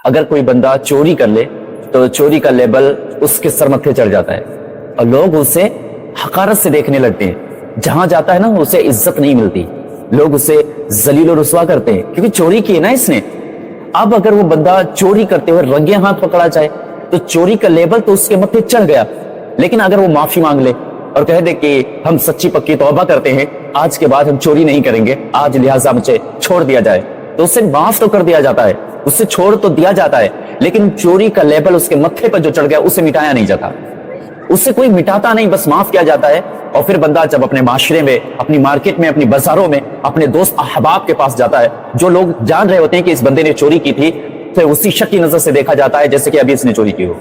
اگر کوئی بندہ چوری کر لے تو چوری کا لیبل اس کے سر متھے چڑھ جاتا ہے اور لوگ اسے حقارت سے دیکھنے لگتے ہیں. جہاں جاتا ہے نا اسے عزت نہیں ملتی, لوگ اسے ذلیل و رسوا کرتے ہیں کیونکہ چوری کی ہے نا اس نے. اب اگر وہ بندہ چوری کرتے ہوئے رنگے ہاتھ پکڑا جائے تو چوری کا لیبل تو اس کے متھے چڑھ گیا, لیکن اگر وہ معافی مانگ لے اور کہہ دے کہ ہم سچی پکی توبہ کرتے ہیں, آج کے بعد ہم چوری نہیں کریں گے, آج لہٰذا مجھے چھوڑ دیا جائے, تو اسے معاف تو کر دیا جاتا ہے, اس سے چھوڑ تو دیا جاتا ہے, لیکن چوری کا لیبل اس کے متھے پر جو چڑھ گیا اسے مٹایا نہیں جاتا, اسے کوئی مٹاتا نہیں, بس معاف کیا جاتا ہے. اور پھر بندہ جب اپنے معاشرے میں, اپنی مارکیٹ میں, اپنی بازاروں میں اپنے دوست احباب کے پاس جاتا ہے, جو لوگ جان رہے ہوتے ہیں کہ اس بندے نے چوری کی تھی, تو اسی شک کی نظر سے دیکھا جاتا ہے جیسے کہ ابھی اس نے چوری کی ہو.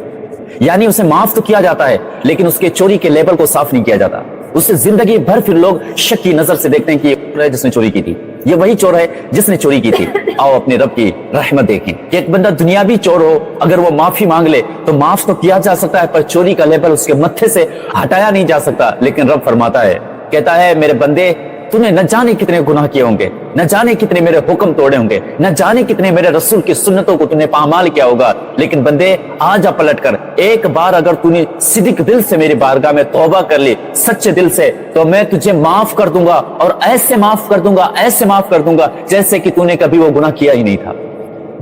یعنی اسے معاف تو کیا جاتا ہے لیکن اس کے چوری کے لیبل کو صاف نہیں کیا جاتا. اسے زندگی بھر پھر لوگ شک کی نظر سے دیکھتے ہیں کہ یہ ہے جس نے چوری کی تھی, یہ وہی چور ہے جس نے چوری کی تھی. آؤ اپنے رب کی رحمت دیکھیں کہ ایک بندہ دنیاوی چور ہو, اگر وہ معافی مانگ لے تو معاف تو کیا جا سکتا ہے, پر چوری کا لیبل اس کے متھے سے ہٹایا نہیں جا سکتا. لیکن رب فرماتا ہے, کہتا ہے میرے بندے تو نے نہ جانے کتنے گناہ کیے ہوں گے, نہ جانے کتنے میرے حکم توڑے ہوں گے, نہ جانے کتنے میرے رسول کی سنتوں کو تو نے پامال کیا ہوگا, لیکن بندے آ جا پلٹ کر, ایک بار اگر تو نے صدق دل سے میری بارگاہ میں توبہ کر لی, سچے دل سے, تو میں تجھے معاف کر دوں گا, اور ایسے معاف کر دوں گا, ایسے معاف کر دوں گا جیسے کہ تو نے کبھی وہ گناہ کیا ہی نہیں تھا.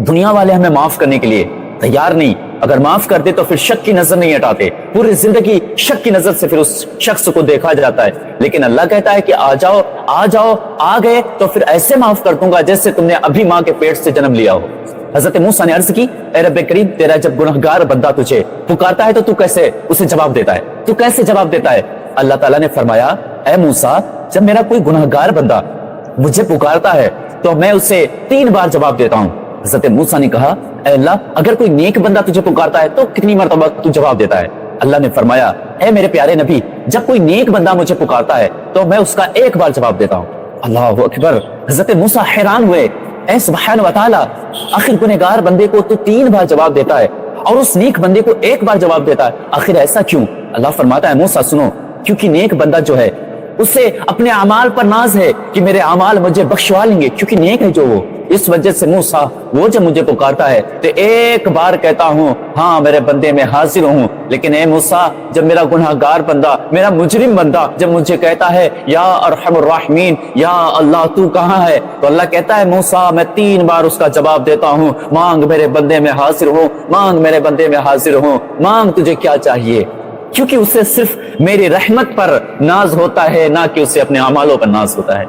دنیا والے ہمیں معاف کرنے کے لیے تیار نہیں, اگر معاف کر دے تو پھر شک کی نظر نہیں ہٹاتے, پوری زندگی شک کی نظر سے پھر اس شخص کو دیکھا جاتا ہے. لیکن اللہ کہتا ہے کہ آ جاؤ, آ جاؤ, آ گئے تو پھر ایسے معاف کر دوں گا جیسے تم نے ابھی ماں کے پیٹ سے جنم لیا ہو. حضرت موسیٰ نے عرض کی, اے رب کریم, تیرا جب گنہگار بندہ تجھے پکارتا ہے تو کیسے اسے جواب دیتا ہے, تو کیسے جواب دیتا ہے؟ اللہ تعالیٰ نے فرمایا, اے موسیٰ, جب میرا کوئی گنہگار بندہ مجھے پکارتا ہے تو میں اسے 3 بار جواب دیتا ہوں. حضرت موسیٰ نے کہا, اے اللہ, اگر کوئی نیک بندہ تجھے پکارتا ہے تو کتنی مرتبہ تو جواب دیتا ہے؟ اللہ نے فرمایا, اے میرے پیارے نبی, جب کوئی نیک بندہ مجھے پکارتا ہے تو میں اس کا 1 بار جواب دیتا ہوں. اللہ اکبر. حضرت موسیٰ حیران ہوئے, اے سبحان و تعالی, آخر گنہگار بندے کو تو 3 بار جواب دیتا ہے اور اس نیک بندے کو 1 بار جواب دیتا ہے, آخر ایسا کیوں؟ اللہ فرماتا ہے, موسیٰ سنو, کیونکہ نیک بندہ جو ہے اسے اپنے اعمال پر ناز ہے کہ میرے اعمال مجھے بخشوا لیں گے, کیونکہ نیک ہے جو وہ. اس وجہ سے موسیٰ وہ جب مجھے پکارتا ہے تو 1 بار کہتا ہوں, ہاں میرے بندے میں حاضر ہوں. لیکن اے موسیٰ, جب میرا گنہگار بندہ, میرا مجرم بندہ جب مجھے کہتا ہے یا ارحم الراحمین, یا اللہ تو کہاں ہے, تو اللہ کہتا ہے موسیٰ میں 3 بار اس کا جواب دیتا ہوں, مانگ میرے بندے میں حاضر ہوں, مانگ میرے بندے میں حاضر ہوں, مانگ تجھے کیا چاہیے. کیونکہ اسے صرف میری رحمت پر ناز ہوتا ہے, نہ کہ اسے اپنے اعمالوں پر ناز ہوتا ہے.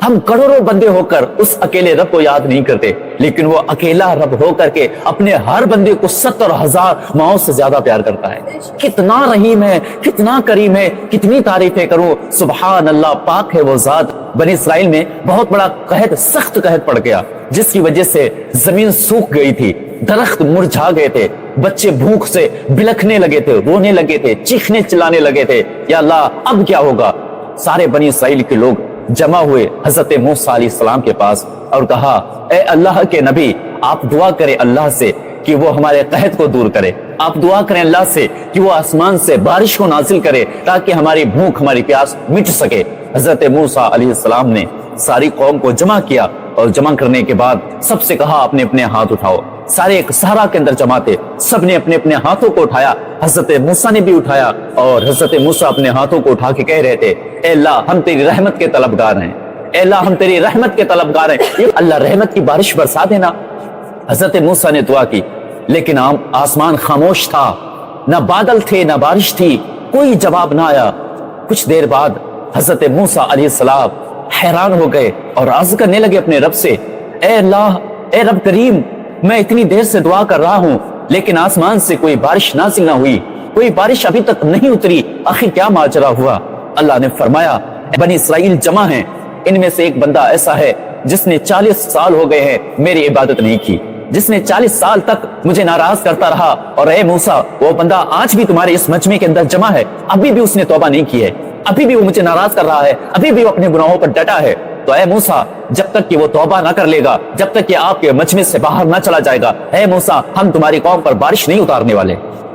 ہم کروڑوں بندے ہو کر اس اکیلے رب کو یاد نہیں کرتے, لیکن وہ اکیلا رب ہو کر کے اپنے ہر بندے کو 70,000 ماؤں سے زیادہ پیار کرتا ہے. کتنا رحیم ہے, کتنا کریم ہے, کتنی تعریفیں کروں. سبحان اللہ, پاک ہے وہ ذات. بنی اسرائیل میں بہت بڑا قحط, سخت قحط پڑ گیا, جس کی وجہ سے زمین سوکھ گئی تھی, درخت مرجھا گئے تھے, بچے بھوک سے بلکنے لگے تھے, رونے لگے تھے, چیخنے چلانے لگے تھے. یا اللہ, اب کیا ہوگا؟ سارے بنی اسرائیل کے لوگ جمع ہوئے حضرت موسیٰ علیہ السلام کے پاس اور کہا, اے اللہ کے نبی, آپ دعا کریں اللہ سے کہ وہ ہمارے قحط کو دور کرے, آپ دعا کریں اللہ سے کہ وہ آسمان سے بارش کو نازل کرے تاکہ ہماری بھوک, ہماری پیاس مٹ سکے. حضرت موسیٰ علیہ السلام نے ساری قوم کو جمع کیا, اور جمع کرنے کے بعد سب سے کہا, اپنے اپنے ہاتھ اٹھاؤ. سارے ایک صحرا کے اندر جمع تھے, سب نے اپنے اپنے ہاتھوں کو اٹھایا. حضرت موسیٰ نے بھی اٹھایا, اور حضرت موسیٰ اپنے ہاتھوں کو اٹھا کے کہہ رہے تھے, اے اللہ, ہم تیری رحمت کے طلبگار ہیں, اے اللہ, ہم تیری رحمت کے طلبگار ہیں, اللہ رحمت کی بارش برسا دینا. حضرت موسیٰ نے دعا کی, لیکن آسمان خاموش تھا, نہ بادل تھے نہ بارش تھی, کوئی جواب نہ آیا. کچھ دیر بعد حضرت موسیٰ علیہ السلام حیران ہو گئے اور عرض کرنے لگے اپنے رب سے, اے اللہ, اے رب کریم, میں اتنی دیر سے دعا کر رہا ہوں لیکن آسمان سے کوئی بارش نازل نہ ہوئی, کوئی بارش ابھی تک نہیں اتری, آخر کیا ماجرا ہوا؟ اللہ نے فرمایا, بنی اسرائیل جمع ہیں, ان میں سے ایک بندہ ایسا ہے جس نے 40 سال ہو گئے ہیں میری عبادت نہیں کی, جس نے 40 سال تک مجھے ناراض کرتا رہا. اور اے موسیٰ, وہ بندہ آج بھی تمہارے اس مجمع کے اندر جمع ہے, ابھی بھی اس نے توبہ نہیں کی ہے, ابھی بھی وہ مجھے ناراض کر رہا ہے, ابھی بھی وہ اپنے گناہوں پر ڈٹا ہے. تو اے موسیٰ, جب تک کہ وہ توبہ نہ کر لے گا, جب تک کہ آپ کے مجمع سے باہر نہ چلا جائے گا, اے موسیٰ, ہم تمہاری قوم پر بارش نہیں اتارنے والے.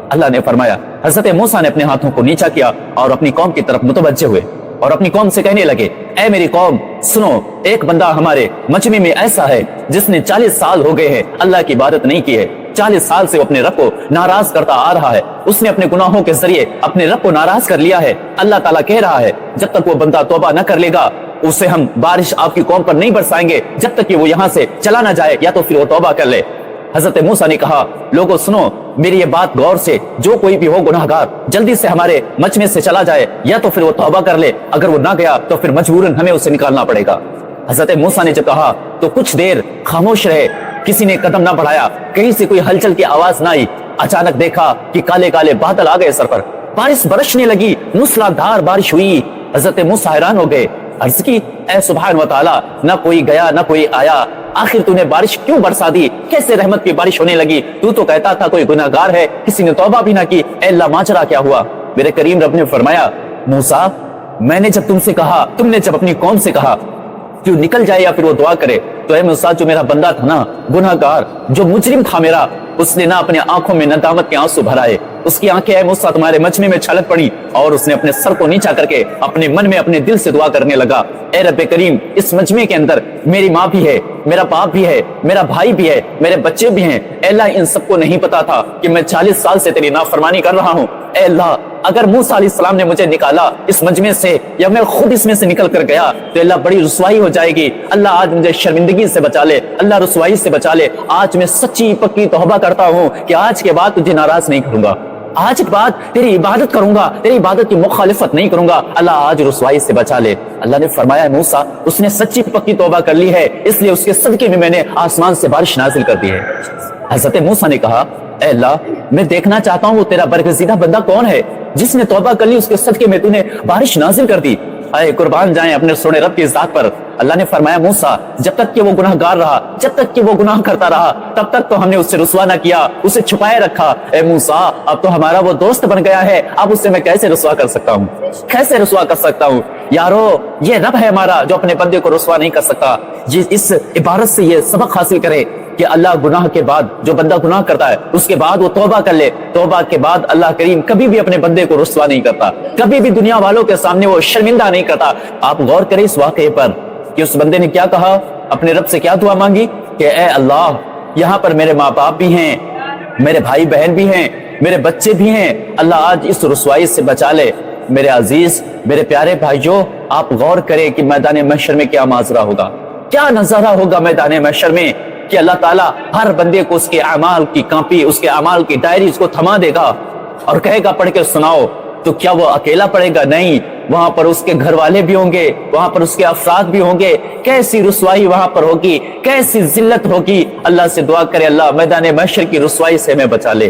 اللہ نے فرمایا. حضرت موسیٰ نے اپنے ہاتھوں کو نیچا کیا اور اپنی قوم کی طرف متوجہ ہوئے. اور اپنی قوم سے کہنے لگے اے میری قوم سنو، ایک بندہ ہمارے مجمع میں ایسا ہے جس نے 40 سال ہو گئے ہیں اللہ کی عبادت نہیں کی ہے، 40 سال سے وہ اپنے رب کو ناراض کرتا آ رہا ہے، اس نے اپنے گناہوں کے ذریعے اپنے رب کو ناراض کر لیا ہے۔ اللہ تعالیٰ کہہ رہا ہے جب تک وہ بندہ توبہ نہ کر لے گا اسے ہم بارش آپ کی قوم پر نہیں برسائیں گے جب تک کہ وہ یہاں سے چلا نہ جائے یا تو پھر وہ توبہ کر لے۔ حضرت موسیٰ نے کہا لوگوں سنو میری یہ بات غور سے، جو کوئی بھی ہو گناہگار جلدی سے ہمارے مجمع سے چلا جائے یا تو پھر وہ توبہ کر لے، اگر وہ نہ گیا تو پھر مجبوراً ہمیں اسے نکالنا پڑے گا۔ حضرت موسیٰ نے جب کہا تو کچھ دیر خاموش رہے، کسی نے قدم نہ بڑھایا، کہیں سے کوئی ہلچل کی آواز نہ آئی۔ اچانک دیکھا کہ کالے کالے بادل آ گئے سر پر، بارش برسنے لگی، موسلادھار بارش ہوئی۔ حضرت موسیٰ حیران ہو گئے، عرض کی اے سبحان و تعالی، نہ کوئی گیا نہ کوئی آیا، آخر تو نے بارش کیوں برسا دی؟ کیسے رحمت کی بارش ہونے لگی؟ تو کہتا تھا کوئی گناہگار ہے، کسی نے توبہ بھی نہ کی، اے اللہ ماجرا کیا ہوا؟ میرے کریم رب نے فرمایا موسیٰ میں نے جب تم سے کہا، تم نے جب اپنی قوم سے کہا کیوں نکل جائے یا پھر وہ دعا کرے، تو اے موسیٰ جو میرا بندہ تھا نا، گناہگار جو مجرم تھا میرا، اس نے نہ اپنے آنکھوں میں ندامت کے آنسو بھرائے، اس کی آنکھیں اے موسیٰ تمہارے مجمع میں چھلک پڑی اور اس نے اپنے سر کو نیچا کر کے اپنے من میں اپنے دل سے دعا کرنے لگا اے رب کریم اس مجمع کے اندر میری ماں بھی ہے، میرا باپ بھی ہے، میرا بھائی بھی ہے، میرے بچے بھی ہیں، اے اللہ ان سب کو نہیں پتا تھا کہ میں 40 سال سے تیری نافرمانی کر رہا ہوں۔ اے اللہ اگر موسیٰ علیہ السلام نے مجھے نکالا اس مجمع سے یا میں خود اس میں سے نکل کر گیا تو اللہ بڑی رسوائی ہو جائے گی، اللہ آج مجھے شرمندگی سے بچا لے، اللہ رسوائی سے بچا لے۔ آج میں سچی پکی توبہ کرتا ہوں کہ آج کے بعد تجھے ناراض نہیں کروں گا، آج کے بعد تیری عبادت کروں گا، تیری عبادت کی مخالفت نہیں کروں گا، اللہ آج رسوائی سے بچا لے۔ اللہ نے فرمایا موسیٰ اس نے سچی پکی توبہ کر لی ہے، اس لیے اس کے صدقے میں نے آسمان سے بارش نازل کر دی ہے۔ حضرت موسیٰ نے کہا اے اللہ میں دیکھنا چاہتا ہوں وہ تیرا برگزیدہ بندہ کون ہے جس نے توبہ کر لی، اس کے صدقے میں تو نے بارش نازل کر دی۔ اے قربان جائیں اپنے سونے رب کی ذات پر۔ اللہ نے فرمایا موسیٰ جب تک کہ وہ گناہگار رہا، جب تک کہ وہ گناہ کرتا رہا، تب تک تو ہم نے اسے رسوا نہ کیا، اسے چھپائے رکھا۔ اے موسیٰ اب تو ہمارا وہ دوست بن گیا ہے، اب اسے میں کیسے رسوا کر سکتا ہوں، کیسے رسوا کر سکتا ہوں؟ یارو یہ رب ہے ہمارا جو اپنے بندے کو رسوا نہیں کر سکتا۔ اس عبارت سے یہ سبق حاصل کرے کہ اللہ گناہ کے بعد جو بندہ گناہ کرتا ہے اس کے بعد وہ توبہ کر لے، توبہ کے بعد اللہ کریم کبھی بھی اپنے بندے کو رسوا نہیں کرتا، کبھی بھی دنیا والوں کے سامنے وہ شرمندہ نہیں کرتا۔ آپ غور کریں اس واقعے پر کہ اس بندے نے کیا کہا، اپنے رب سے کیا دعا مانگی کہ اے اللہ یہاں پر میرے ماں باپ بھی ہیں، میرے بھائی بہن بھی ہیں، میرے بچے بھی ہیں، اللہ آج اس رسوائی سے بچا لے۔ میرے عزیز میرے پیارے بھائیوں آپ غور کریں کہ میدان محشر میں کیا ماجرا ہوگا، کیا نظارہ ہوگا میدان محشر میں کہ اللہ تعالیٰ ہر بندے کو اس کے اعمال کی کاپی، اس کے اعمال کی ڈائری اس کو تھما دے گا اور کہے گا پڑھ کے سناؤ۔ تو کیا وہ اکیلا پڑھے گا؟ نہیں، وہاں پر اس کے گھر والے بھی ہوں گے، وہاں پر اس کے افراد بھی ہوں گے۔ کیسی رسوائی وہاں پر ہوگی، کیسی ذلت ہوگی۔ اللہ سے دعا کرے اللہ میدان محشر کی رسوائی سے ہمیں بچا لے۔